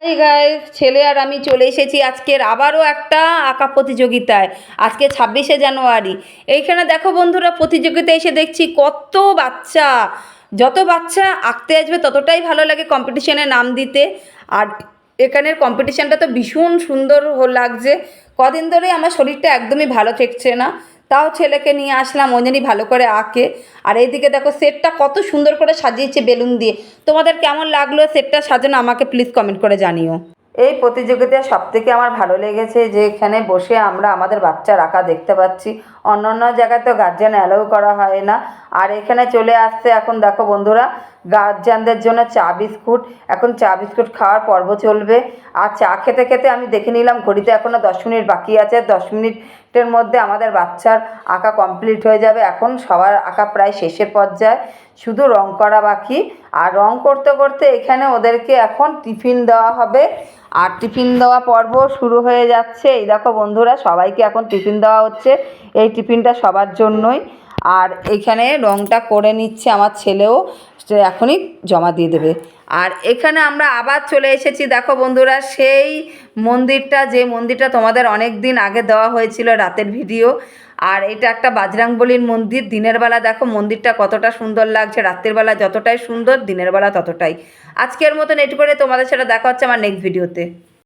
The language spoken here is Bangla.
হাই গাইস, ছেলে আর আমি চলে এসেছি আজকের আবারও একটা আঁকা প্রতিযোগিতায়। আজকে 26শে জানুয়ারি। এইখানে দেখো বন্ধুরা, প্রতিযোগিতায় এসে দেখছি কত বাচ্চা। যত বাচ্চা আঁকতে আসবে ততটাই ভালো লাগে কম্পিটিশনে নাম দিতে। আর এখানের কম্পিটিশানটা তো ভীষণ সুন্দর লাগছে। কদিন ধরেই আমার শরীরটা একদমই ভালো থাকছে না, তাও ছেলেকে নিয়ে আসলাম, ওই জন্যই ভালো করে আঁকে। আর এইদিকে দেখো সেটটা কত সুন্দর করে সাজিয়েছে বেলুন দিয়ে। তোমাদের কেমন লাগলো সেটটা সাজানো আমাকে প্লিজ কমেন্ট করে জানিও। এই প্রতিযোগিতায় সবথেকে আমার ভালো লেগেছে যে এখানে বসে আমরা আমাদের বাচ্চার আঁকা দেখতে পাচ্ছি। অন্য অন্য জায়গায় তো গার্জিয়ান অ্যালাউ করা হয় না, আর এখানে চলে আসছে এখন দেখো বন্ধুরা, গার্জিয়ানদের জন্য চা বিস্কুট। এখন চা বিস্কুট খাওয়ার পর্ব চলবে। আর চা খেতে খেতে আমি দেখে নিলাম ঘড়িতে এখনও 10 মিনিট বাকি আছে। 10 মিনিটের মধ্যে আমাদের বাচ্চার আঁকা কমপ্লিট হয়ে যাবে। এখন সবার আঁকা প্রায় শেষের পর্যায়ে, শুধু রং করা বাকি। আর রং করতে করতে এখানে ওদেরকে এখন টিফিন দেওয়া হবে। আর টিফিন দেওয়া পর্ব শুরু হয়ে যাচ্ছে। এই দেখো বন্ধুরা, সবাইকে এখন টিফিন দেওয়া হচ্ছে। এই টিফিনটা সবার জন্যই। আর এইখানে রংটা করে নিচ্ছে আমার ছেলেও, সে এখনই জমা দিয়ে দেবে। আর এখানে আমরা আবার চলে এসেছি দেখো বন্ধুরা, সেই মন্দিরটা, যে মন্দিরটা তোমাদের অনেক দিন আগে দেওয়া হয়েছিল রাতের ভিডিও। আর এটা একটা বাজরাংবলীর মন্দির। দিনের বেলা দেখো মন্দিরটা কতটা সুন্দর লাগছে, রাতের বেলা যতটাই সুন্দর দিনের বেলা ততটাই। আজকের মতন এটুকু করে তোমাদের সাথে দেখা হচ্ছে আমার নেক্সট ভিডিওতে।